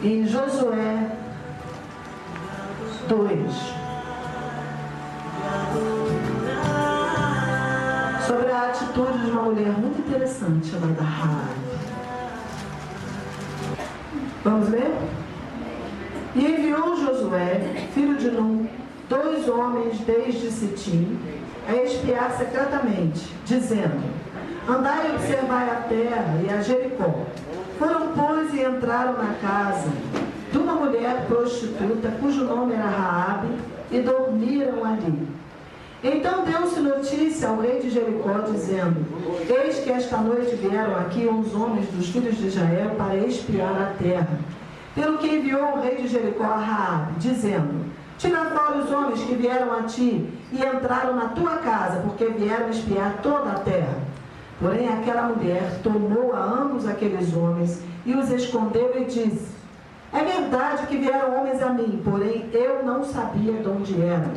em Josué 2. Sobre a atitude de uma mulher muito interessante chamada Raabe. Vamos ler? E enviou Josué, filho de Nun, 2 homens desde Sitim, a espiar secretamente, dizendo: andai e observai a terra e a Jericó. Foram, pois, e entraram na casa de uma mulher prostituta, cujo nome era Raabe, e dormiram ali. Então deu-se notícia ao rei de Jericó, dizendo: eis que esta noite vieram aqui uns homens dos filhos de Israel para espiar a terra. Pelo que enviou o rei de Jericó a Raabe, dizendo: tira fora os homens que vieram a ti e entraram na tua casa, porque vieram espiar toda a terra. Porém aquela mulher tomou a ambos aqueles homens e os escondeu e disse: é verdade que vieram homens a mim, porém eu não sabia de onde eram.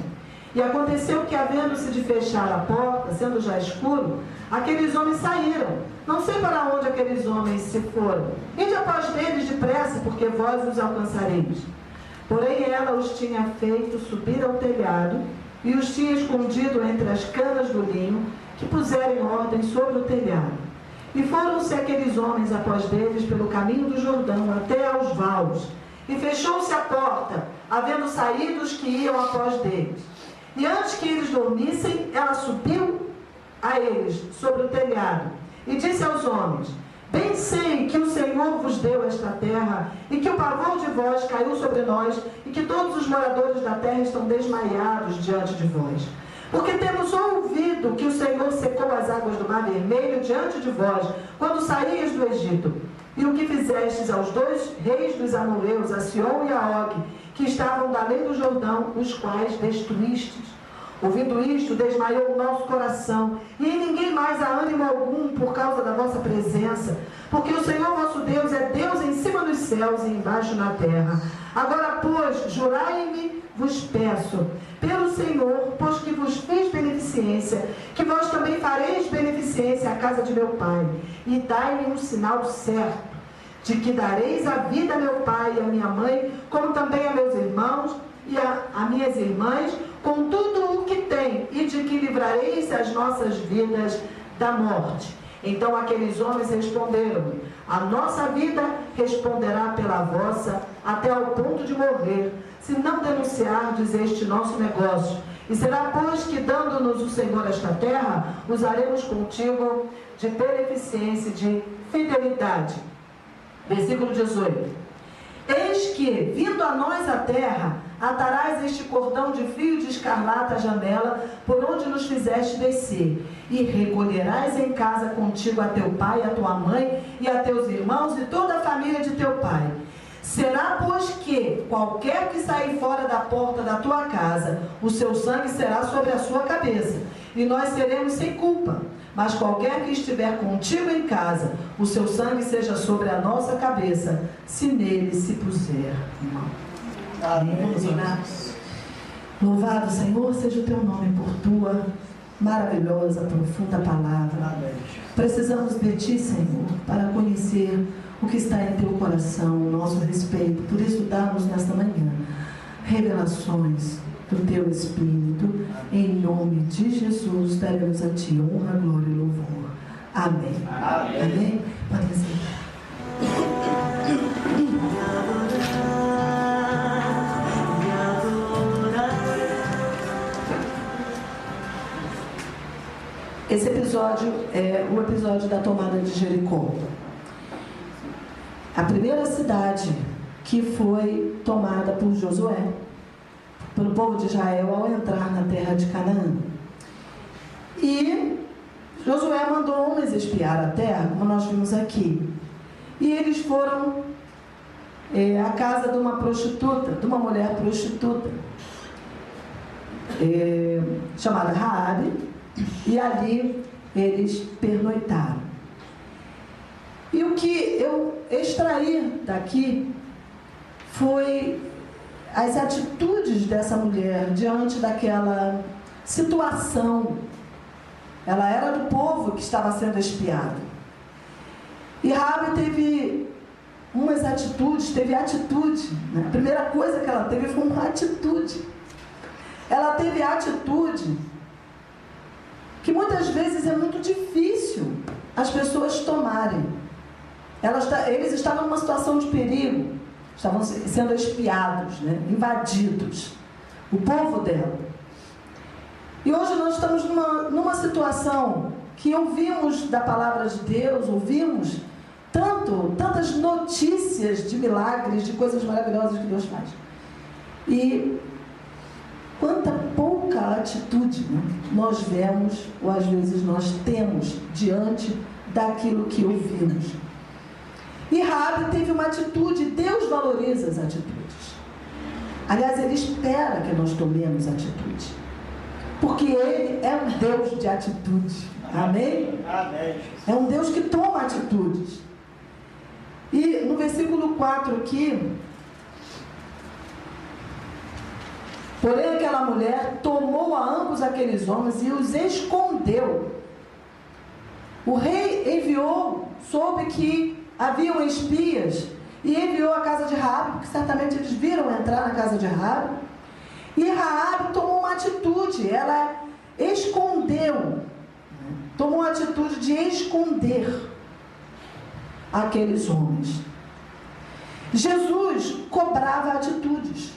E aconteceu que, havendo-se de fechar a porta, sendo já escuro, aqueles homens saíram. Não sei para onde aqueles homens se foram. Ide após deles depressa, porque vós os alcançareis. Porém ela os tinha feito subir ao telhado e os tinha escondido entre as canas do linho, que puseram em ordem sobre o telhado. E foram-se aqueles homens após deles pelo caminho do Jordão até aos valos. E fechou-se a porta, havendo saído os que iam após deles. E antes que eles dormissem, ela subiu a eles sobre o telhado e disse aos homens: bem sei que o Senhor vos deu esta terra e que o pavor de vós caiu sobre nós e que todos os moradores da terra estão desmaiados diante de vós. Porque temos ouvido que o Senhor secou as águas do Mar Vermelho diante de vós, quando saías do Egito. E o que fizestes aos 2 reis dos amorreus, a Sion e a Og, que estavam da além do Jordão, os quais destruístes. Ouvindo isto, desmaiou o nosso coração, e em ninguém mais há ânimo algum por causa da vossa presença, porque o Senhor vosso Deus é Deus em cima dos céus e embaixo na terra. Agora, pois, jurai-me, vos peço, pelo Senhor, pois que vos fiz beneficência, que vós também fareis beneficência à casa de meu pai, e dai-me um sinal certo, de que dareis a vida a meu pai e a minha mãe, como também a meus irmãos e a minhas irmãs, com tudo o que tem, e de que livrareis as nossas vidas da morte. Então aqueles homens responderam-me: a nossa vida responderá pela vossa, até ao ponto de morrer, se não denunciardes este nosso negócio. E será, pois, que dando-nos o Senhor esta terra, usaremos contigo de beneficência e de fidelidade. Versículo 18. Eis que, vindo a nós a terra, atarás este cordão de fio de escarlata à janela, por onde nos fizeste descer, e recolherás em casa contigo a teu pai, a tua mãe, e a teus irmãos, e toda a família de teu pai. Será, pois, que qualquer que sair fora da porta da tua casa, o seu sangue será sobre a sua cabeça, e nós seremos sem culpa. Mas qualquer que estiver contigo em casa, o seu sangue seja sobre a nossa cabeça, se nele se puser mal. Amém. Vamos orar. Louvado, Senhor, seja o teu nome por tua maravilhosa, profunda palavra. Precisamos de ti, Senhor, para conhecer o que está em teu coração, o nosso respeito. Por isso, dá-nos nesta manhã revelações do teu Espírito. Em nome de Jesus, daremos a ti honra, glória e louvor. Amém. Amém. Amém. Pode ser. Esse episódio é o episódio da tomada de Jericó. A primeira cidade que foi tomada por Josué, pelo povo de Israel, ao entrar na terra de Canaã. E Josué mandou homens espiar a terra, como nós vimos aqui. E eles foram à casa de uma prostituta, de uma mulher prostituta, chamada Raabe, e ali eles pernoitaram. E o que eu extraí daqui foi as atitudes dessa mulher diante daquela situação. Ela era do povo que estava sendo espiado. E Raabe teve umas atitudes, teve atitude. Né? A primeira coisa que ela teve foi uma atitude. Ela teve atitude que muitas vezes é muito difícil as pessoas tomarem. Eles estavam numa situação de perigo, estavam sendo espiados, né? Invadidos, o povo dela. E hoje nós estamos numa situação que ouvimos da palavra de Deus, ouvimos tantas notícias de milagres, de coisas maravilhosas que Deus faz. E quanta pouca atitude, né, nós vemos, ou às vezes nós temos, diante daquilo que ouvimos. E Raabe teve uma atitude, Deus valoriza as atitudes. Aliás, Ele espera que nós tomemos atitude. Porque Ele é um Deus de atitude. Amém? Amém. É um Deus que toma atitudes. E no versículo 4 aqui, porém aquela mulher tomou a ambos aqueles homens e os escondeu. O rei enviou, soube que haviam espias, e enviou à casa de Raabe, porque certamente eles viram entrar na casa de Raabe. E Raabe tomou uma atitude, ela escondeu, tomou a atitude de esconder aqueles homens. Jesus cobrava atitudes.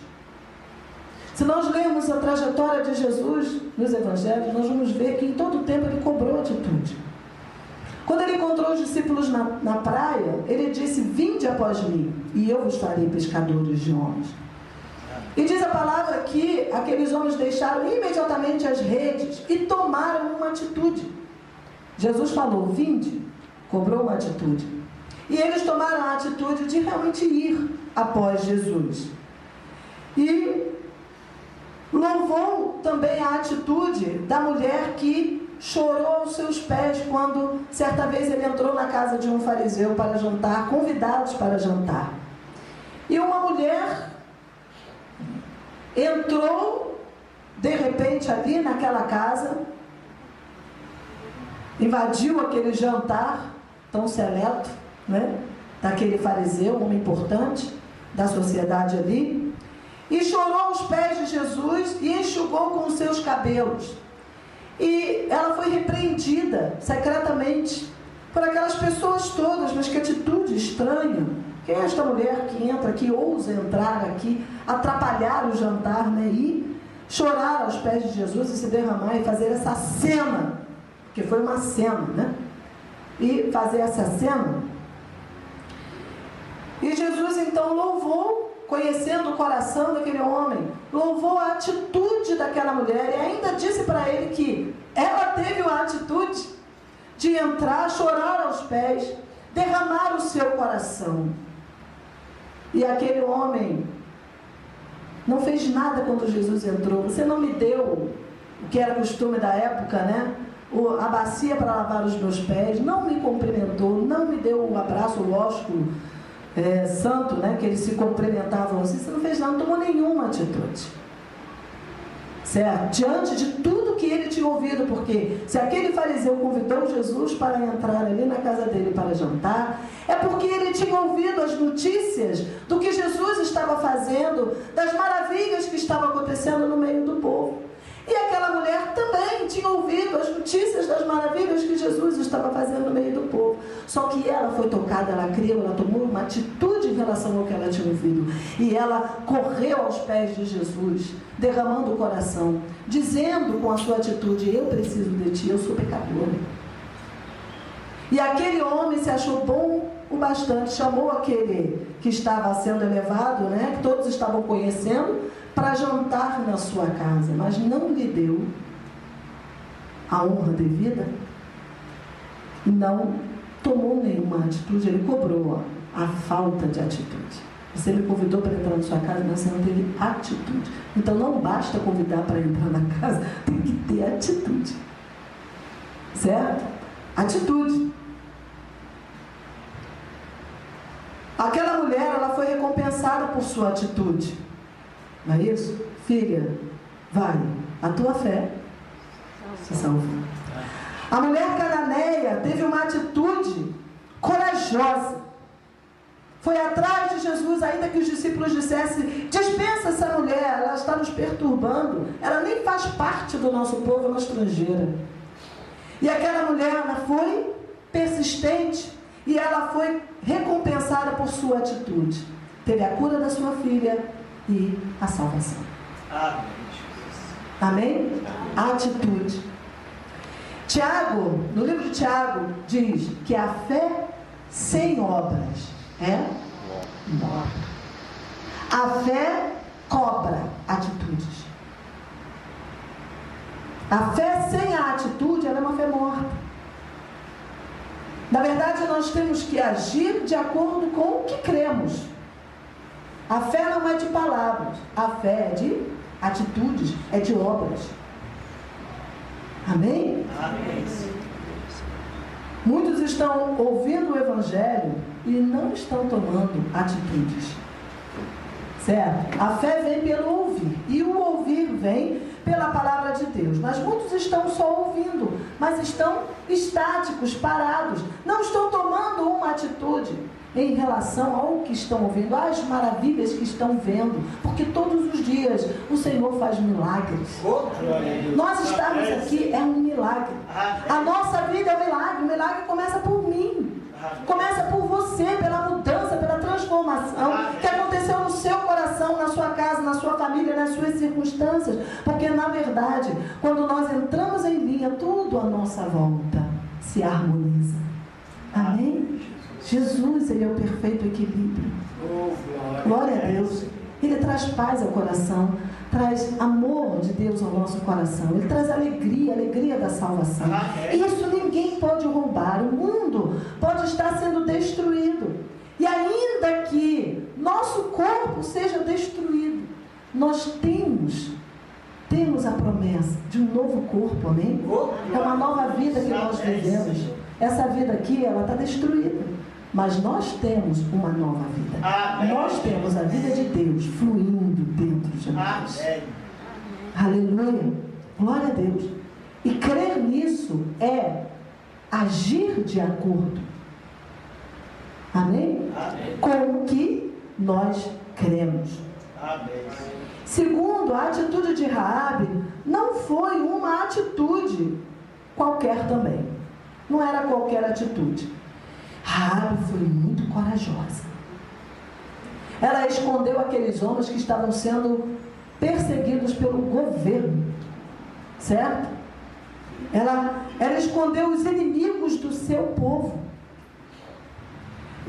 Se nós lermos a trajetória de Jesus nos evangelhos, nós vamos ver que em todo o tempo ele cobrou atitude. Quando ele encontrou os discípulos na praia, ele disse: vinde após mim, e eu vos farei pescadores de homens. E diz a palavra que aqueles homens deixaram imediatamente as redes e tomaram uma atitude. Jesus falou: vinde, cobrou uma atitude. E eles tomaram a atitude de realmente ir após Jesus. E louvou também a atitude da mulher que chorou aos seus pés quando certa vez ele entrou na casa de um fariseu para jantar, convidados para jantar. E uma mulher entrou de repente ali naquela casa, invadiu aquele jantar tão seleto, né, daquele fariseu, um homem importante da sociedade ali, e chorou aos pés de Jesus e enxugou com os seus cabelos. E ela foi repreendida secretamente por aquelas pessoas todas. Mas que atitude estranha! Quem é esta mulher que entra, que ousa entrar aqui, atrapalhar o jantar, né? E chorar aos pés de Jesus e se derramar e fazer essa cena, porque foi uma cena, né? E fazer essa cena. E Jesus então louvou, conhecendo o coração daquele homem, louvou a atitude daquela mulher e ainda disse para ele que ela teve a atitude de entrar, chorar aos pés, derramar o seu coração. E aquele homem não fez nada quando Jesus entrou. Você não me deu o que era costume da época, né? A bacia para lavar os meus pés, não me cumprimentou, não me deu um abraço, lógico, santo, né? Que eles se cumprimentavam assim. Você não fez nada, não tomou nenhuma atitude. Certo? Diante de tudo que ele tinha ouvido, porque se aquele fariseu convidou Jesus para entrar ali na casa dele para jantar, é porque ele tinha ouvido as notícias do que Jesus estava fazendo, das maravilhas que estavam acontecendo no meio do povo. E aquela mulher também tinha ouvido as notícias das maravilhas que Jesus estava fazendo no meio do povo. Só que ela foi tocada, ela creu, ela tomou uma atitude em relação ao que ela tinha ouvido. E ela correu aos pés de Jesus, derramando o coração, dizendo com a sua atitude: eu preciso de ti, eu sou pecadora. E aquele homem se achou bom o bastante, chamou aquele que estava sendo elevado, né, que todos estavam conhecendo, para jantar na sua casa, mas não lhe deu a honra devida, não tomou nenhuma atitude, ele cobrou a falta de atitude. Você me convidou para entrar na sua casa, mas você não teve atitude. Então não basta convidar para entrar na casa, tem que ter atitude. Certo? Atitude. Aquela mulher, ela foi recompensada por sua atitude. Não é isso? Filha, vai, a tua fé se salvou. A mulher cananeia teve uma atitude corajosa. foi atrás de Jesus, ainda que os discípulos dissessem: dispensa essa mulher, ela está nos perturbando, ela nem faz parte do nosso povo, é uma estrangeira. E aquela mulher, ela foi persistente, e ela foi recompensada por sua atitude. Teve a cura da sua filha e a salvação. Amém? A atitude. Tiago, no livro de Tiago, diz que a fé sem obras é morta. A fé cobra atitudes. A fé sem a atitude, ela é uma fé morta. Na verdade, nós temos que agir de acordo com o que cremos. A fé não é de palavras, a fé é de atitudes, é de obras. Amém? Amém. Muitos estão ouvindo o Evangelho e não estão tomando atitudes. Certo? A fé vem pelo ouvir, e o ouvir vem pela palavra de Deus. Mas muitos estão só ouvindo, mas estão estáticos, parados, não estão tomando uma atitude em relação ao que estão ouvindo, às maravilhas que estão vendo, porque todos os dias o Senhor faz milagres. Nós estarmos aqui é um milagre. A nossa vida é um milagre. O milagre começa por mim, começa por você, pela mudança, pela transformação que aconteceu no seu coração, na sua casa, na sua família, nas suas circunstâncias. Porque na verdade, quando nós entramos em linha, tudo à nossa volta se harmoniza. Amém? Jesus, Ele é o perfeito equilíbrio. Glória a Deus. Ele traz paz ao coração, traz amor de Deus ao nosso coração. Ele traz alegria, alegria da salvação. Isso ninguém pode roubar. O mundo pode estar sendo destruído. E ainda que nosso corpo seja destruído, nós temos a promessa de um novo corpo, amém? É uma nova vida que nós vivemos. Essa vida aqui, ela está destruída. Mas nós temos uma nova vida. Nós temos a vida de Deus fluindo dentro de nós. Aleluia. Glória a Deus. E crer nisso é agir de acordo. Amém? Com o que nós cremos. Segundo, a atitude de Raabe não foi uma atitude qualquer também. Não era qualquer atitude. Raabe foi muito corajosa. Ela escondeu aqueles homens que estavam sendo perseguidos pelo governo, certo? Ela escondeu os inimigos do seu povo.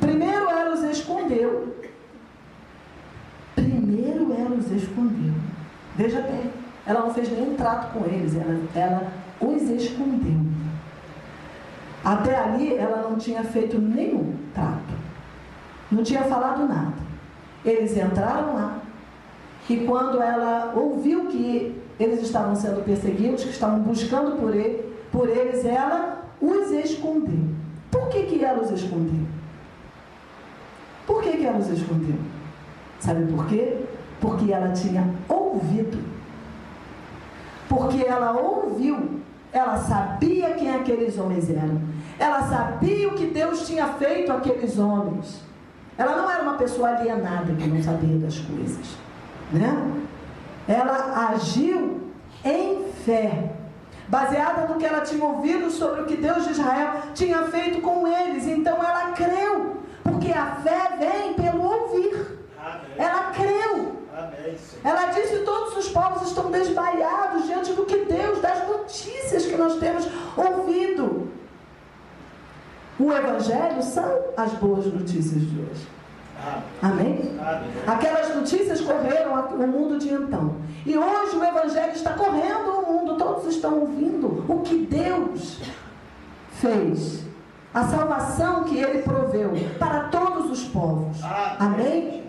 Primeiro ela os escondeu. Veja bem, ela não fez nenhum trato com eles, ela os escondeu. Até ali ela não tinha feito nenhum trato, não tinha falado nada. Eles entraram lá, e quando ela ouviu que eles estavam sendo perseguidos, que estavam buscando por eles, ela os escondeu. Por que ela os escondeu? Por que ela os escondeu? Sabe por quê? Porque ela tinha ouvido. Porque ela ouviu. Ela sabia quem aqueles homens eram. Ela sabia o que Deus tinha feito àqueles homens. Ela não era uma pessoa alienada que não sabia das coisas, né? Ela agiu em fé, baseada no que ela tinha ouvido sobre o que Deus de Israel tinha feito com eles. Então ela creu, porque a fé vem pelo ouvir. Ela creu. Ela disse: todos os povos estão desmaiados diante do que Deus, das notícias que nós temos ouvido. O Evangelho são as boas notícias de hoje. Amém? Aquelas notícias correram o mundo de então. E hoje o Evangelho está correndo o mundo. Todos estão ouvindo o que Deus fez. A salvação que Ele proveu para todos os povos. Amém?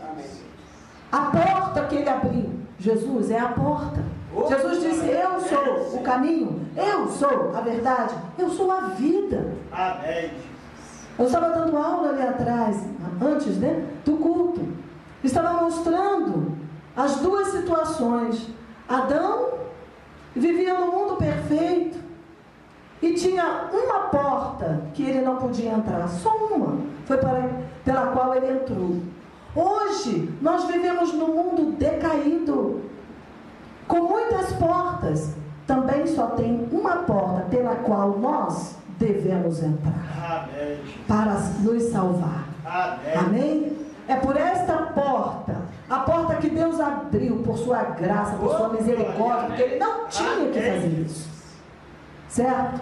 A porta que Ele abriu. Jesus é a porta. Jesus disse: eu sou o caminho, eu sou a verdade, eu sou a vida. Amém. Eu estava dando aula ali atrás, antes, né, do culto. Estava mostrando as duas situações. Adão vivia no mundo perfeito. e tinha uma porta que ele não podia entrar, só uma, foi pela qual ele entrou. Hoje, nós vivemos num mundo decaído, com muitas portas, também só tem uma porta pela qual nós devemos entrar. Amém. Para nos salvar. Amém. Amém? É por esta porta, a porta que Deus abriu por sua graça, por sua misericórdia, porque Ele não tinha que fazer isso. Certo?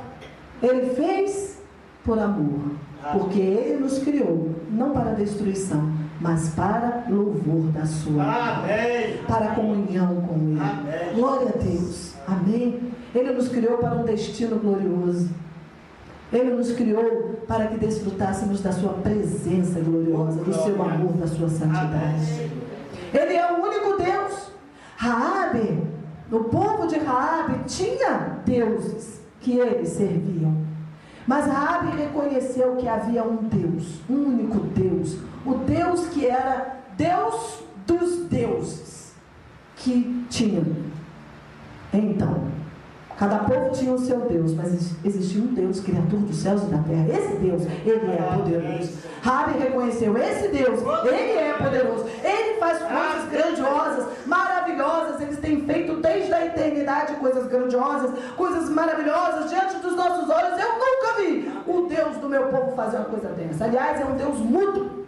Ele fez por amor, porque Ele nos criou, não para destruição, mas para louvor da sua alma, para comunhão com Ele. Amém. Glória a Deus. Amém? Ele nos criou para um destino glorioso. Ele nos criou para que desfrutássemos da sua presença gloriosa, do seu amor, da sua santidade. Ele é o único Deus. Raabe, o povo de Raabe tinha deuses que eles serviam. Mas Raabe reconheceu que havia um Deus, um único Deus, o Deus que era Deus dos deuses, que tinha. Então, cada povo tinha o seu Deus, mas existia um Deus, Criador dos céus e da terra. Esse Deus, Ele é poderoso. Raabe reconheceu, esse Deus, Ele é poderoso. Ele faz coisas grandiosas, maravilhosas. Eles têm feito desde a eternidade coisas grandiosas, coisas maravilhosas diante dos nossos olhos. Eu nunca vi o Deus do meu povo fazer uma coisa dessa. Aliás, é um Deus mudo,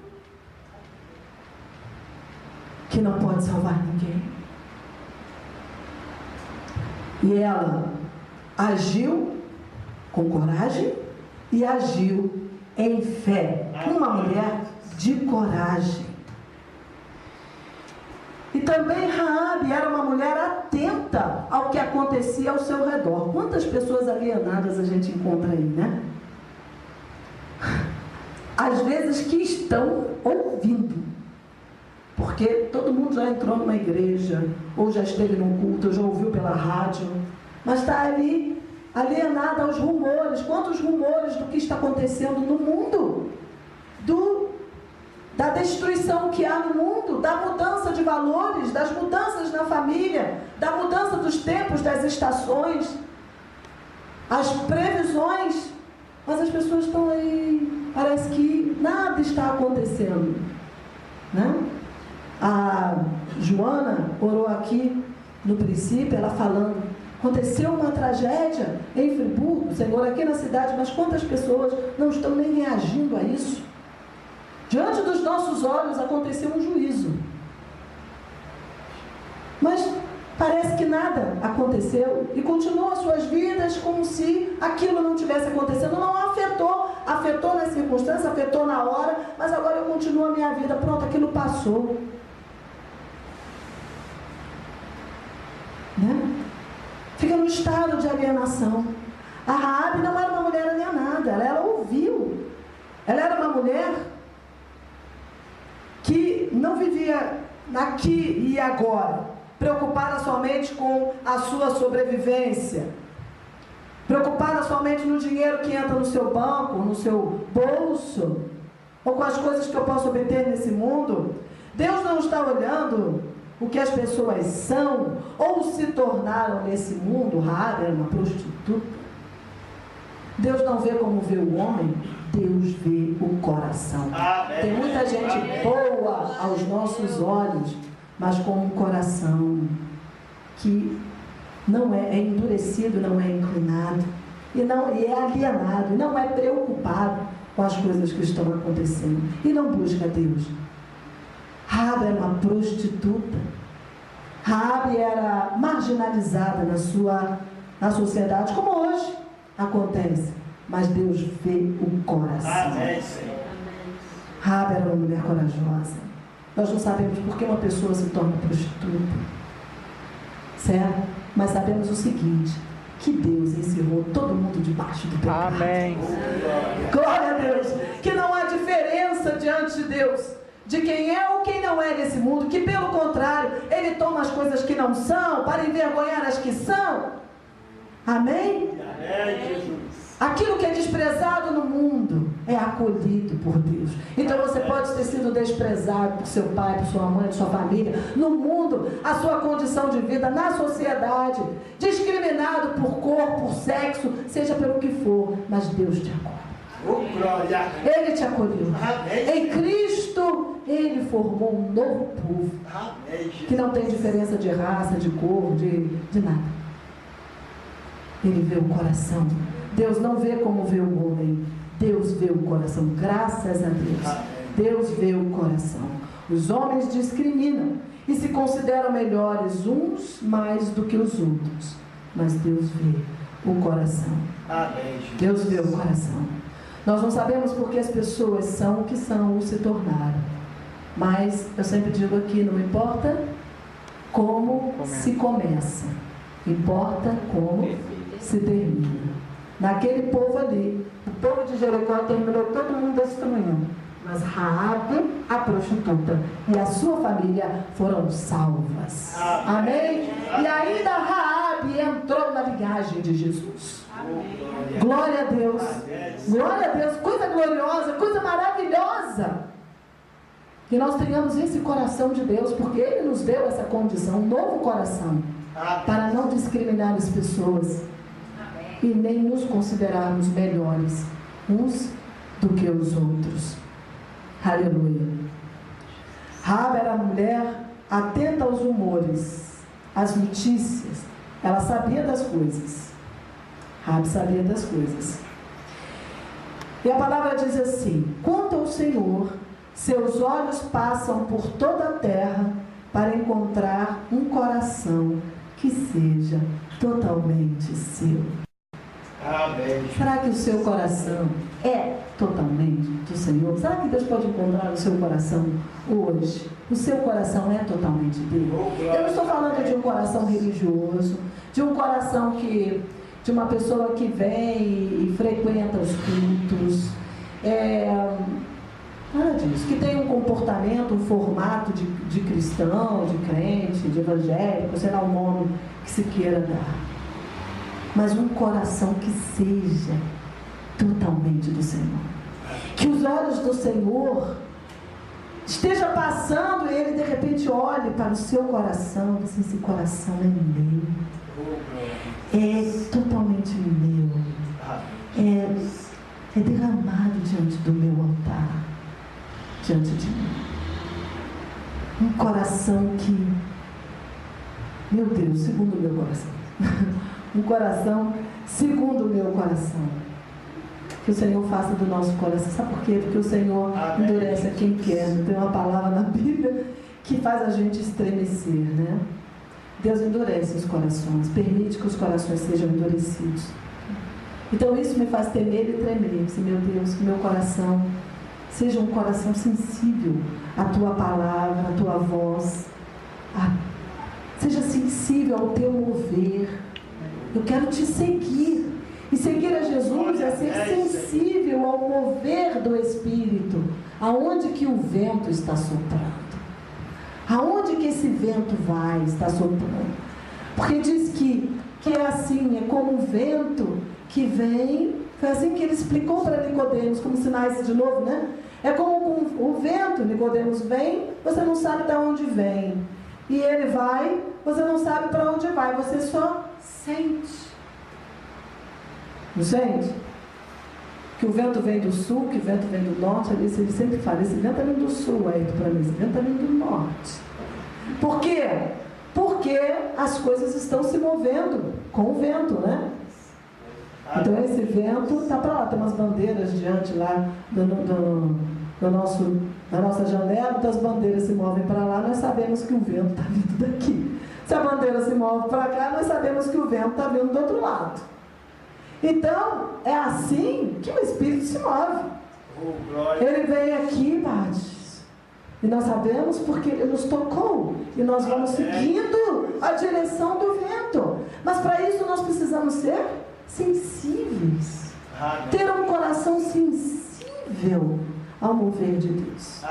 que não pode salvar ninguém. E ela agiu com coragem e agiu em fé. Uma mulher de coragem. E também Raabe era uma mulher atenta ao que acontecia ao seu redor. Quantas pessoas alienadas a gente encontra aí, né? Às vezes que estão ouvindo. Porque todo mundo já entrou numa igreja, ou já esteve num culto, ou já ouviu pela rádio, mas está ali alienada aos rumores. Quantos rumores do que está acontecendo no mundo? Da destruição que há no mundo, da mudança de valores, das mudanças na família, da mudança dos tempos, das estações, as previsões. Mas as pessoas estão aí, parece que nada está acontecendo, né? A Joana orou aqui no princípio, ela falando, aconteceu uma tragédia em Friburgo, Senhor, aqui na cidade, mas quantas pessoas não estão nem reagindo a isso? Diante dos nossos olhos aconteceu um juízo, mas parece que nada aconteceu e continuam as suas vidas como se aquilo não tivesse acontecendo. Não afetou na circunstância, afetou na hora, mas agora eu continuo a minha vida, pronto, aquilo passou. Né? Fica no estado de alienação. A Raabe não era uma mulher alienada, ela ouviu. Ela era uma mulher que não vivia aqui e agora, preocupada somente com a sua sobrevivência, preocupada somente no dinheiro que entra no seu banco, no seu bolso, ou com as coisas que eu posso obter nesse mundo. Deus não está olhando o que as pessoas são ou se tornaram nesse mundo. Raabe era uma prostituta. Deus não vê como vê o homem, Deus vê o coração. Amém. Tem muita gente boa aos nossos olhos, mas com um coração que não é endurecido, não é inclinado, e é alienado, não é preocupado com as coisas que estão acontecendo, e não busca Deus. Raabe era uma prostituta. Raabe era marginalizada na sociedade, como hoje acontece. Mas Deus vê o coração. Amém. Raabe era uma mulher corajosa. Nós não sabemos por que uma pessoa se torna prostituta, certo? Mas sabemos o seguinte, que Deus encerrou todo mundo debaixo do pecado. Amém. Glória a Deus. Que não há diferença diante de Deus de quem é ou quem não é nesse mundo, que pelo contrário, Ele toma as coisas que não são para envergonhar as que são. Amém? Amém, Jesus. Aquilo que é desprezado no mundo, é acolhido por Deus. Então você pode ter sido desprezado por seu pai, por sua mãe, por sua família, no mundo, a sua condição de vida, na sociedade, discriminado por cor, por sexo, seja pelo que for, mas Deus te acolhe. Ele te acolheu. Em Cristo, Ele formou um novo povo que não tem diferença de raça, de cor, de nada. Ele vê o coração. Deus não vê como vê o homem. Deus vê o coração. Graças a Deus. Deus vê o coração. Os homens discriminam e se consideram melhores uns mais do que os outros. Mas Deus vê o coração. Deus vê o coração. Nós não sabemos porque as pessoas são o que são ou se tornaram. Mas eu sempre digo aqui, não importa como se começa, importa como se termina. Naquele povo ali, o povo de Jericó terminou todo mundo destruindo, mas Raabe, a prostituta, e a sua família foram salvas. Amém? E ainda Raabe entrou na linhagem de Jesus. Glória a Deus. Glória a Deus. Coisa gloriosa, coisa maravilhosa. Que nós tenhamos esse coração de Deus, porque Ele nos deu essa condição, um novo coração, para não discriminar as pessoas e nem nos considerarmos melhores uns do que os outros. Aleluia. Raabe era uma mulher atenta aos rumores, às notícias. Ela sabia das coisas. Raabe sabia das coisas. E a palavra diz assim: quanto ao Senhor, seus olhos passam por toda a terra para encontrar um coração que seja totalmente seu. Amém. Será que o seu coração é totalmente do Senhor? Será que Deus pode encontrar no seu coração hoje? O seu coração é totalmente dele? Eu não estou falando de um coração religioso, de um coração de uma pessoa que vem e frequenta os cultos, nada disso, que tem um comportamento, um formato de cristão, de crente, de evangélico, sei lá o nome que se queira dar, mas um coração que seja totalmente do Senhor, que os olhos do Senhor esteja passando e Ele de repente olhe para o seu coração e diz: esse coração é meu, é totalmente meu, é derramado diante do meu altar, diante de mim. Um coração que, meu Deus, segundo o meu coração. Um coração segundo o meu coração. Que o Senhor faça do nosso coração. Sabe por quê? Porque o Senhor endurece a quem quer. Tem uma palavra na Bíblia que faz a gente estremecer, né? Deus endurece os corações, permite que os corações sejam endurecidos. Então isso me faz temer e tremer. Se, meu Deus, que meu coração seja um coração sensível à Tua palavra, à Tua voz, seja sensível ao Teu mover. Eu quero Te seguir. E seguir a Jesus é ser sensível ao mover do Espírito. Aonde que o vento está soprando? Aonde que esse vento vai, está soprando? Porque diz que é assim, é como um vento que vem. Foi assim que ele explicou para Nicodemos, como sinais de novo, né? É como o vento, Nicodemos vem, você não sabe de onde vem. E ele vai, você não sabe para onde vai, você só sente. Não sente? Que o vento vem do sul, que o vento vem do norte, ali ele sempre fala, esse vento está vindo do sul, aí para mim, esse vento está vindo do norte. Por quê? Porque as coisas estão se movendo com o vento, né? Então esse vento está para lá, tem umas bandeiras diante lá da nossa janela, então as bandeiras se movem para lá, nós sabemos que o vento está vindo daqui. Se a bandeira se move para cá, nós sabemos que o vento está vindo do outro lado. Então, é assim que o Espírito se move. Ele vem aqui, Pades, e nós sabemos porque Ele nos tocou, e nós vamos seguindo a direção do vento. Mas para isso nós precisamos ser sensíveis, ter um coração sensível ao mover de Deus.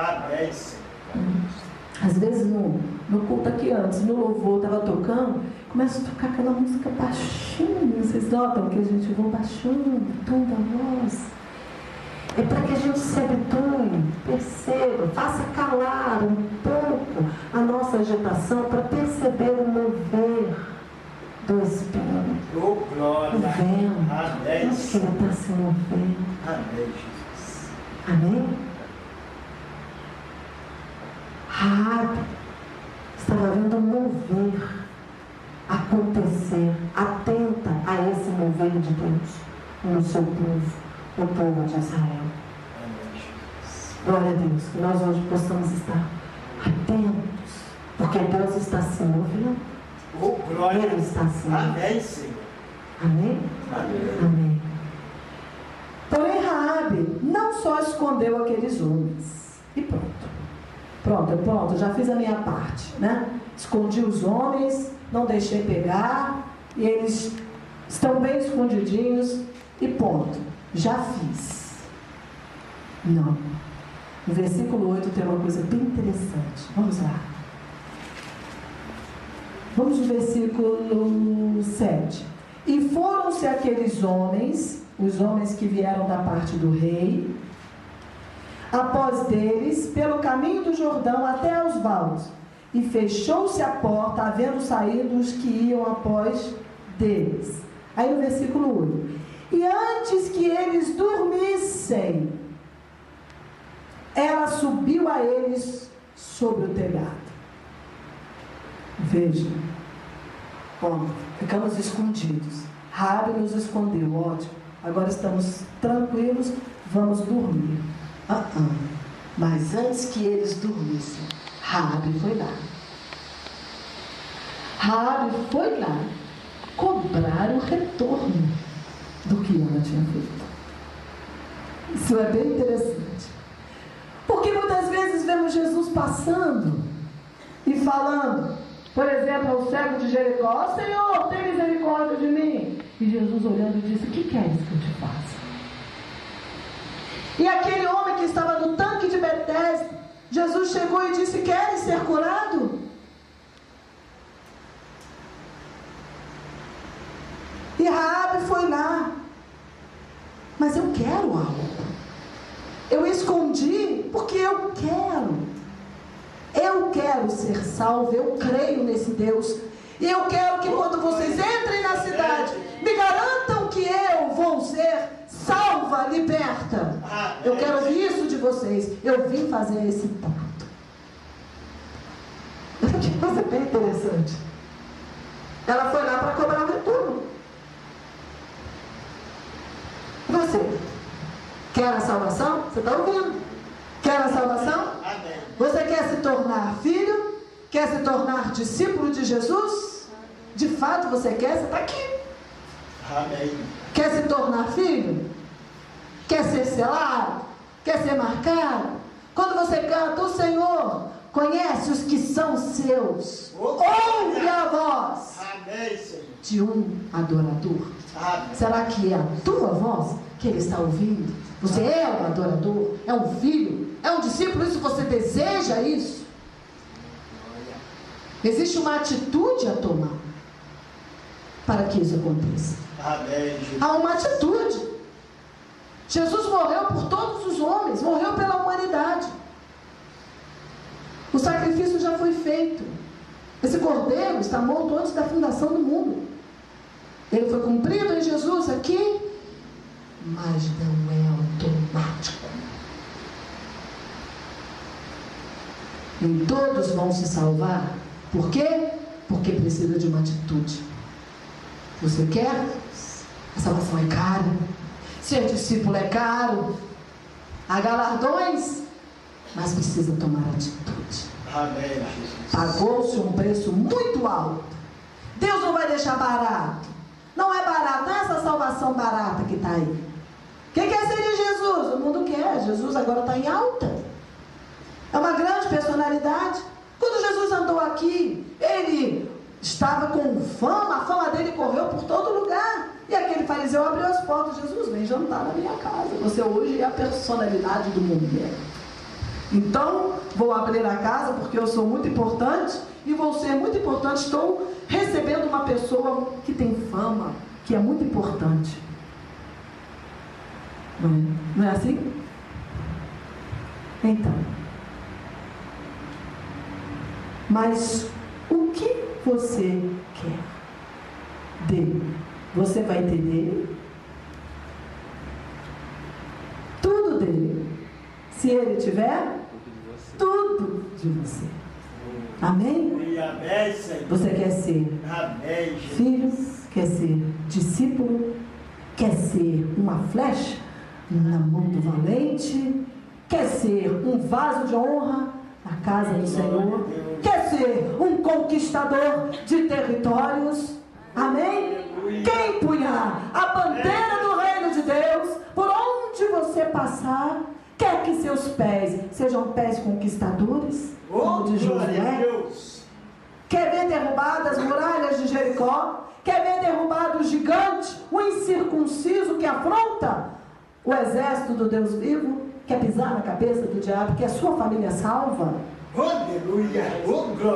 Às vezes no culto aqui antes, no louvor, estava tocando, começa a tocar aquela música baixinho. Vocês notam que a gente vai baixando o tom da voz. é para que a gente se habitue, perceba, faça calar um pouco a nossa agitação para perceber o mover do Espírito. Oh, glória. O vento. Amém. Acho que ele está se movendo. Amém, Jesus. Amém? Raabe estava vendo um mover acontecer, atenta a esse mover de Deus no seu povo, no povo de Israel. Glória a Deus, que nós hoje possamos estar atentos, porque Deus está se movendo. Oh, glória. Ele está se movendo. Amém, Senhor. Amém? Amém. Amém. Porém, Raabe não só escondeu aqueles homens. E pronto. Pronto, já fiz a minha parte, né? Escondi os homens, não deixei pegar, e eles estão bem escondidinhos, e ponto. Já fiz. Não. No versículo 8 tem uma coisa bem interessante. Vamos lá. Vamos no versículo 7. E foram-se aqueles homens, os homens que vieram da parte do rei, após deles, pelo caminho do Jordão até aos vales, e fechou-se a porta, havendo saído os que iam após deles. Aí no versículo 8. E antes que eles dormissem, ela subiu a eles sobre o telhado. Vejam. Bom, ficamos escondidos. Raabe nos escondeu, ótimo. Agora estamos tranquilos, vamos dormir. Mas antes que eles dormissem, Raabe foi lá. Raabe foi lá cobrar o retorno do que ela tinha feito. Isso é bem interessante. Porque muitas vezes vemos Jesus passando e falando, por exemplo, ao cego de Jericó: Senhor, tem misericórdia de mim. E Jesus olhando e disse: o que queres que eu te faça? E aquele homem que estava no tanque de Betesda, Jesus chegou e disse: queres ser curado? E Raabe foi lá. Mas eu quero algo. Eu escondi porque eu quero. Eu quero ser salvo, eu creio nesse Deus. E eu quero que quando vocês entrem na cidade, me garantam que eu vou ser salva, liberta. Eu quero ouvir isso de vocês. Eu vim fazer esse pacto. Que coisa bem interessante. Ela foi lá para cobrar o retorno. E você? Quer a salvação? Você está ouvindo? Quer a salvação? Amém. Você quer se tornar filho? Quer se tornar discípulo de Jesus? De fato você quer? Você está aqui. Amém. Quer se tornar filho? Quer ser selado? Quer ser marcado? Quando você canta, o Senhor conhece os que são seus. Ouve a voz Amém, Senhor. de um adorador. Amém. Será que é a tua voz que ele está ouvindo? Você é um adorador? É um filho? É um discípulo? Isso você deseja isso? Existe uma atitude a tomar para que isso aconteça. Amém, Jesus. Há uma atitude. Jesus morreu por todos os homens, morreu pela humanidade. O sacrifício já foi feito. Esse cordeiro está morto antes da fundação do mundo. Ele foi cumprido em Jesus aqui, mas não é automático. Nem todos vão se salvar. Por quê? Porque precisa de uma atitude. Você quer? A salvação é cara. Ser discípulo é caro. Há galardões, mas precisa tomar atitude. Amém, Jesus. Pagou-se um preço muito alto. Deus não vai deixar barato. Não é barato, não é essa salvação barata que está aí. Quem quer ser Jesus? O mundo quer. Jesus agora está em alta. É uma grande personalidade. Quando Jesus andou aqui, ele estava com fama, a fama dele correu por todo lugar. E aquele fariseu abriu as portas: Jesus, vem jantar na minha casa. Você hoje é a personalidade do mundo. Então, vou abrir a casa porque eu sou muito importante e vou ser muito importante. Estou recebendo uma pessoa que tem fama, que é muito importante. Não é assim? Então, mas o que você quer dele? Você vai ter dele? Tudo dele. Se ele tiver, tudo de você. Amém? Você quer ser filho? Quer ser discípulo? Quer ser uma flecha na mão do valente? Quer ser um vaso de honra na casa do Senhor? Quer ser um conquistador de territórios? Amém? Quem empunhar a bandeira do reino de Deus, por onde você passar, quer que seus pés sejam pés conquistadores, como de Josué? Quer ver derrubadas as muralhas de Jericó? Quer ver derrubado o gigante, o incircunciso que afronta o exército do Deus vivo? Quer pisar na cabeça do diabo? Que a sua família é salva? Aleluia!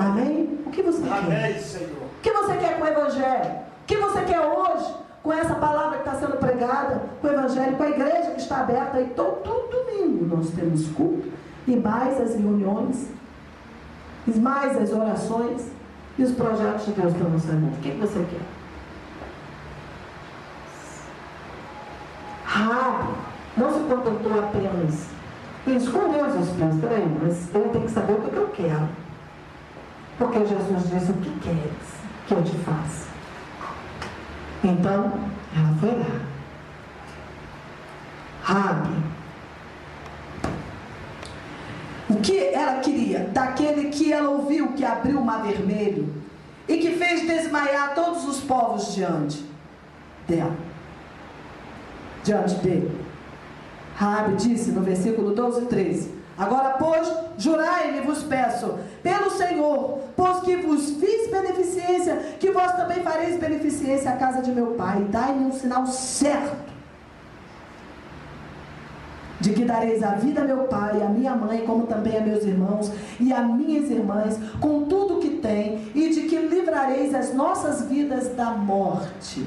Amém? O que você quer? Senhor. O que você quer com o Evangelho? O que você quer hoje com essa palavra que está sendo pregada, com o Evangelho, com a igreja que está aberta aí todo domingo? Nós temos culto, e mais as reuniões, e mais as orações, e os projetos de Deus para nossa vida. O que você quer? Raabe não se contentou apenas em esconder os seus planos. Peraí, mas ele tem que saber o que eu quero. Porque Jesus disse: o que queres que eu te faça? Então, ela foi lá. Raabe. O que ela queria? Daquele que ela ouviu que abriu o mar vermelho e que fez desmaiar todos os povos diante dela. Diante dele. Raabe disse no versículo 12 e 13: agora, pois, jurai-me, vos peço, pelo Senhor, pois que vos fiz beneficência, que vós também fareis beneficência à casa de meu pai. Dai-me um sinal certo de que dareis a vida a meu pai, a minha mãe, como também a meus irmãos e a minhas irmãs, com tudo que tem, e de que livrareis as nossas vidas da morte.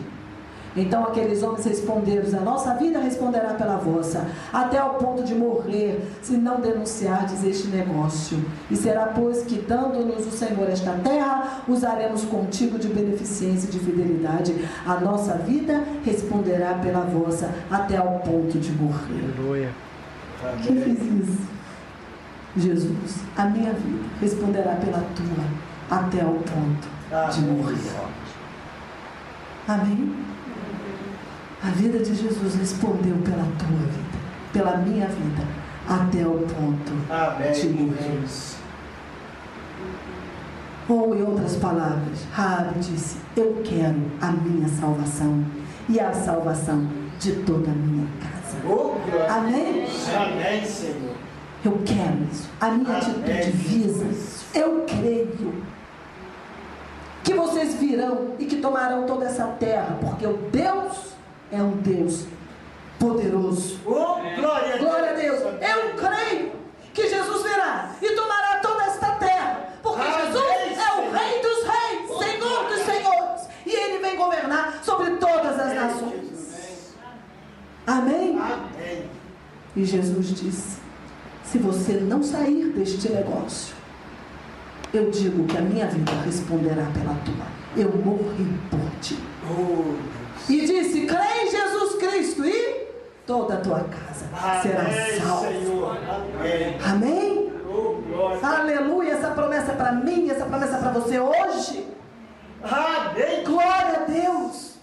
Então aqueles homens responderam: a nossa vida responderá pela vossa, até ao ponto de morrer, se não denunciardes este negócio. E será, pois, que dando-nos o Senhor esta terra, usaremos contigo de beneficência e de fidelidade. A nossa vida responderá pela vossa, até ao ponto de morrer. Aleluia. Quem fez isso? Jesus. A minha vida responderá pela tua, até ao ponto de morrer. Amém? A vida de Jesus respondeu pela tua vida, pela minha vida, até o ponto de morrer. Ou, em outras palavras, Raabe disse: eu quero a minha salvação e a salvação de toda a minha casa. Amém? Amém, Senhor. Eu quero isso. A minha atitude visa isso. Eu creio que vocês virão e que tomarão toda essa terra, porque o Deus é um Deus poderoso. Glória a Deus. Eu creio que Jesus virá e tomará toda esta terra, porque Jesus é o Rei dos Reis, Senhor dos Senhores, e Ele vem governar sobre todas as nações. Amém? E Jesus disse: se você não sair deste negócio, eu digo que a minha vida responderá pela tua. Eu morri por ti. E disse: crê em Jesus Cristo e toda a tua casa será salva. Amém? Aleluia. Essa promessa é para mim, essa promessa é para você hoje. Glória a Deus.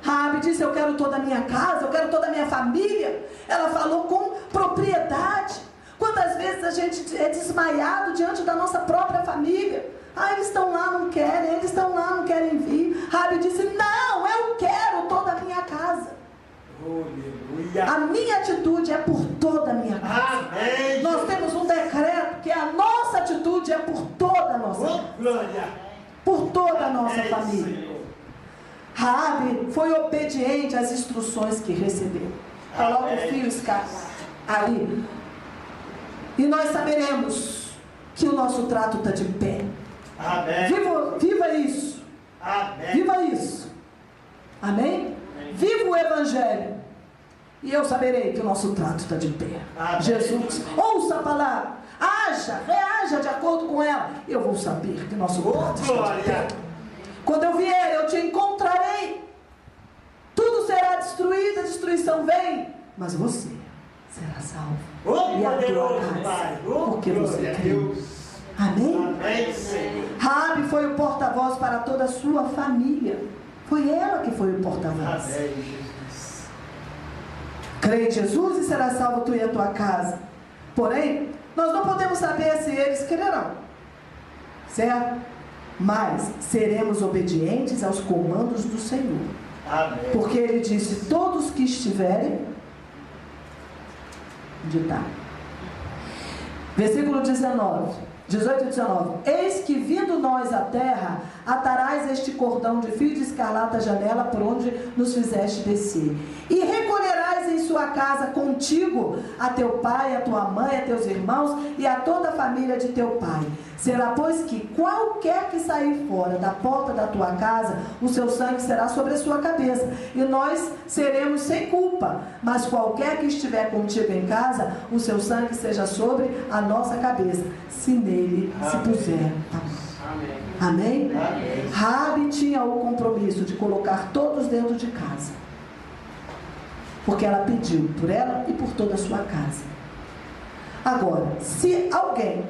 Raabe disse: eu quero toda a minha casa, eu quero toda a minha família. Ela falou com propriedade. Quantas vezes a gente é desmaiado diante da nossa própria família? Eles estão lá, não querem, eles estão lá, não querem vir. Raabe disse: não, eu quero toda a minha casa. A minha atitude é por toda a minha casa. Nós temos um decreto que a nossa atitude é por toda a nossa casa, por toda a nossa família. Raabe foi obediente às instruções que recebeu. Coloca o fio escada ali, e nós saberemos que o nosso trato está de pé. Viva isso. Viva isso. Amém? Viva o Evangelho. e eu saberei que o nosso trato está de pé. Amém. Jesus, ouça a palavra, haja, reaja de acordo com ela, e eu vou saber que o nosso trato está de pé. Quando eu vier, eu te encontrarei. Tudo será destruído, a destruição vem, mas você será salvo. E a tua casa, porque você creu. Amém? Raabe foi o porta-voz para toda a sua família. Foi ela que foi o porta-voz. Crê em Jesus e será salvo tu e a tua casa. Porém, nós não podemos saber se eles crerão, certo? Mas seremos obedientes aos comandos do Senhor. Amém. Porque ele disse: todos que estiverem, onde está? Versículo 18 e 19: eis que vindo nós à terra, atarás este cordão de fio de escarlata à janela por onde nos fizeste descer, e recolherás em sua casa contigo a teu pai, a tua mãe, a teus irmãos e a toda a família de teu pai. Será, pois, que qualquer que sair fora da porta da tua casa, o seu sangue será sobre a sua cabeça, e nós seremos sem culpa. Mas qualquer que estiver contigo em casa, o seu sangue seja sobre a nossa cabeça, se nele se puser a mão. Amém? Amém? Raabe tinha o compromisso de colocar todos dentro de casa, porque ela pediu por ela e por toda a sua casa. Agora, se alguém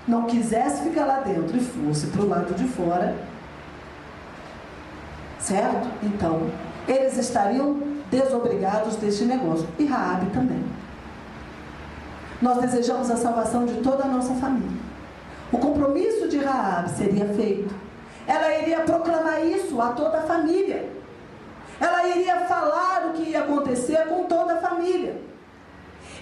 não quisesse ficar lá dentro e fosse para o lado de fora, certo? Então, eles estariam desobrigados deste negócio. E Raabe também. Nós desejamos a salvação de toda a nossa família. O compromisso de Raabe seria feito. Ela iria proclamar isso a toda a família. Ela iria falar o que ia acontecer com toda a família.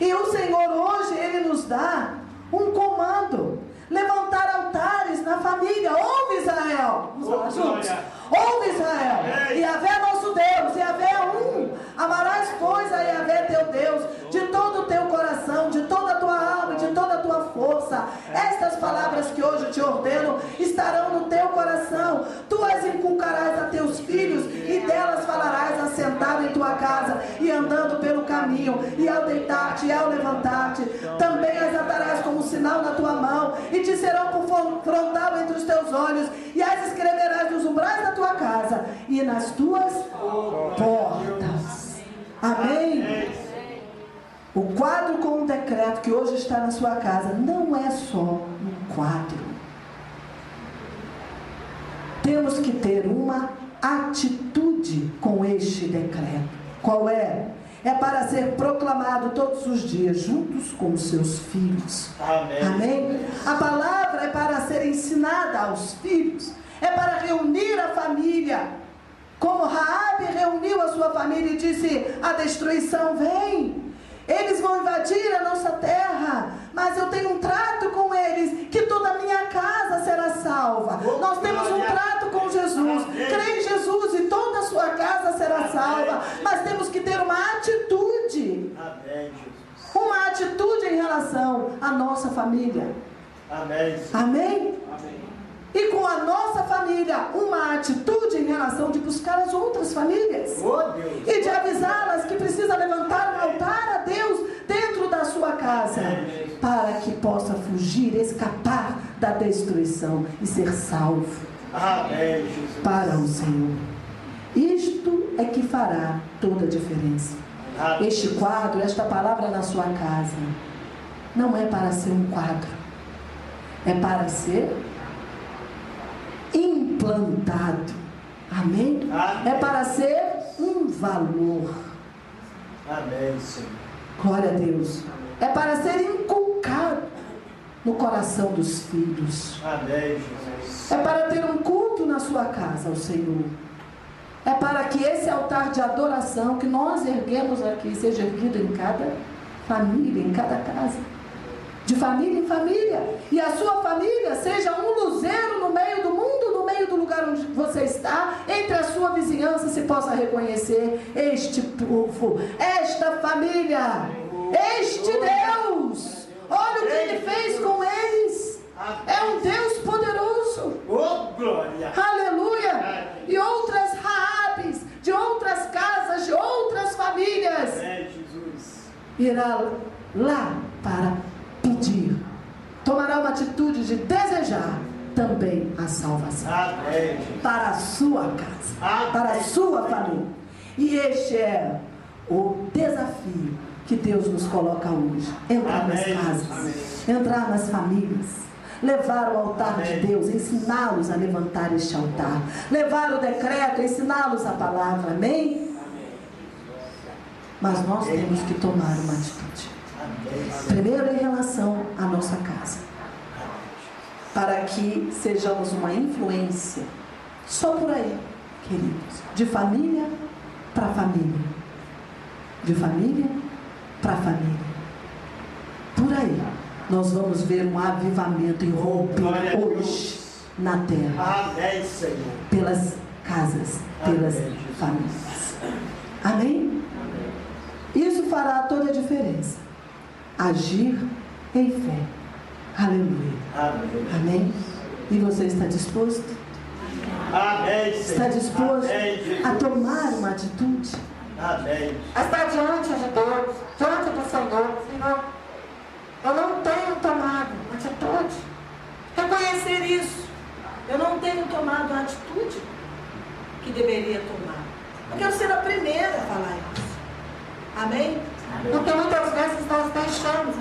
E o Senhor hoje, Ele nos dá um comando: levantar altares na família. Ouve, Israel. Vamos falar juntos? Ouve, Israel. Yahvé é nosso Deus. Yahvé é um. Amarás, pois, a Yahvé teu Deus de todo o teu coração, de toda a tua alma e de toda a tua força. Estas palavras que hoje te ordeno estarão no teu coração. Tu as inculcarás a teus filhos, e delas falarás assentado em tua casa e andando pelo caminho, e ao deitar-te e ao levantar-te. Também as atarás como sinal na tua mão, e te serão por frontal entre os teus olhos, e as escreverás nos umbrais da tua casa e nas tuas portas. Amém? O quadro com o decreto que hoje está na sua casa não é só um quadro. Temos que ter uma atitude com este decreto. Qual é? É para ser proclamado todos os dias, juntos com os seus filhos. Amém. Amém? A palavra é para ser ensinada aos filhos. É para reunir a família. Como Raabe reuniu a sua família e disse: a destruição vem. Eles vão invadir a nossa terra, mas eu tenho um trato com eles, que toda a minha casa será salva. Nós temos um trato com Jesus. Crê em Jesus e toda a sua casa será salva. Mas temos que ter uma atitude. Uma atitude em relação à nossa família. Amém? E com a nossa família, uma atitude em relação de buscar as outras famílias. E de avisá-las que precisa levantar um altar a Deus dentro da sua casa, para que possa fugir, escapar da destruição e ser salvo para o Senhor. Isto é que fará toda a diferença. Este quadro, esta palavra na sua casa, não é para ser um quadro, é para ser implantado. Amém? É para ser um valor. Amém, Senhor. Glória a Deus. É para ser inculcado no coração dos filhos. Amém, Jesus. É para ter um culto na sua casa ao Senhor. É para que esse altar de adoração que nós erguemos aqui seja erguido em cada família, em cada casa, de família em família, e a sua família seja um luzeiro no meio do mundo, no meio do lugar onde você está, entre a sua vizinhança, se possa reconhecer este povo, esta família, este Deus. Olha o que Ele fez com eles. É um Deus poderoso. Oh, glória. Aleluia. E outras Raabes, de outras casas, de outras famílias, irá lá para pedir, tomará uma atitude de desejar também a salvação. Amém. Para a sua casa, para a sua família. E este é o desafio que Deus nos coloca hoje. Entrar nas casas, entrar nas famílias, levar o altar de Deus, ensiná-los a levantar este altar, levar o decreto, ensiná-los a palavra. Amém? Mas nós temos que tomar uma atitude. Primeiro em relação à nossa casa, para que sejamos uma influência, só por aí, queridos, de família para família, de família para família. Por aí nós vamos ver um avivamento irromper hoje na terra. Amém, Senhor. Pelas casas, pelas famílias. Amém? Isso fará toda a diferença. Agir em fé. Aleluia. Amém. Amém? E você está disposto? Amém, Senhor. Está disposto Amém, a tomar uma atitude? Amém. A estar diante de Deus, diante do Senhor. Senhor, eu não tenho tomado atitude. Reconhecer isso. Eu não tenho tomado a atitude que deveria tomar. Eu quero ser a primeira a falar isso. Amém? Porque muitas vezes nós deixamos.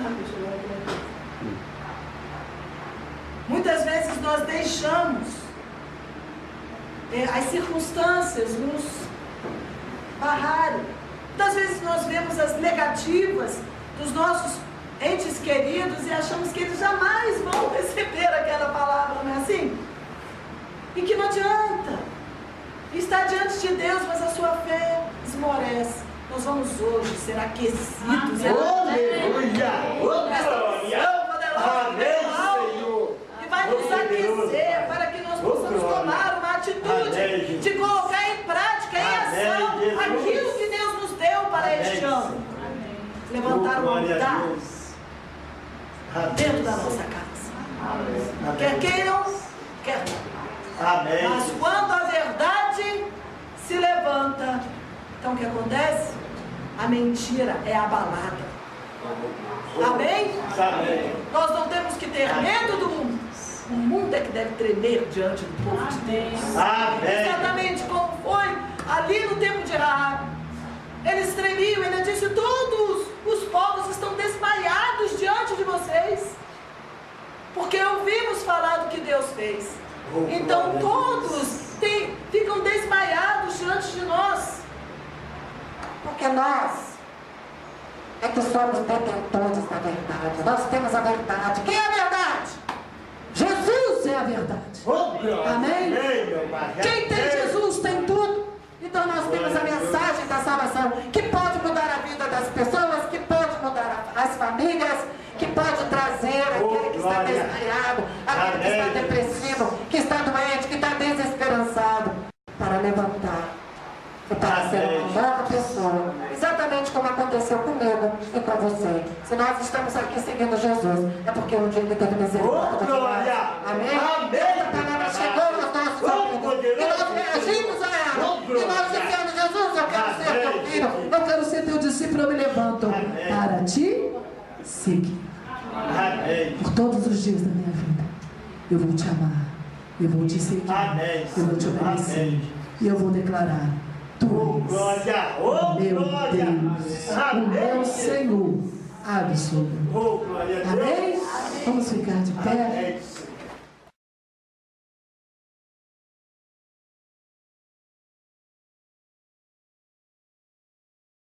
Muitas vezes nós deixamos as circunstâncias nos barrarem. Muitas vezes nós vemos as negativas dos nossos entes queridos e achamos que eles jamais vão receber aquela palavra, não é assim? E que não adianta. Está diante de Deus, mas a sua fé esmorece. Nós vamos hoje ser aquecidos. Aleluia! Amém, Senhor! Que vai nos aquecer para que nós possamos tomar uma atitude de colocar em prática, em ação, aquilo que Deus nos deu para este ano. Levantar um altar dentro da nossa casa. Quer queiram, quer não. Amém. Mas quando a verdade se levanta, então o que acontece? A mentira é abalada. Amém? Amém. Nós não temos que ter medo do mundo. O mundo é que deve tremer diante do povo de Deus. Amém. Exatamente como foi ali no tempo de Raabe. Eles tremiam, ele disse: todos os povos estão desmaiados diante de vocês, porque ouvimos falar do que Deus fez. Então todos ficam desmaiados diante de nós. Porque nós é que somos detentores da verdade. Nós temos a verdade. Quem é a verdade? Jesus é a verdade. Amém? Quem tem Jesus tem tudo. Então nós temos a mensagem da salvação, que pode mudar a vida das pessoas, que pode mudar as famílias, que pode trazer aquele que está desmaiado, aquele que está depressivo, que está doente, que está desesperançado, para levantar e para ser uma nova pessoa. Exatamente como aconteceu comigo e com você. Se nós estamos aqui seguindo Jesus, é porque um dia ele teve misericórdia de nós. Amém? Essa palavra chegou aos nossos ouvidos e nós reagimos a ela. E nós dizemos: Jesus, eu quero ser teu filho, Eu quero ser teu discípulo, eu me levanto para te seguir. Amém. Por todos os dias da minha vida, eu vou te amar, eu vou te seguir, Amém. eu vou te obedecer, Amém. e eu vou declarar: tu és meu Deus, o meu Senhor absoluto. Oh, glória a Deus. Amém? Vamos ficar de pé. Amém.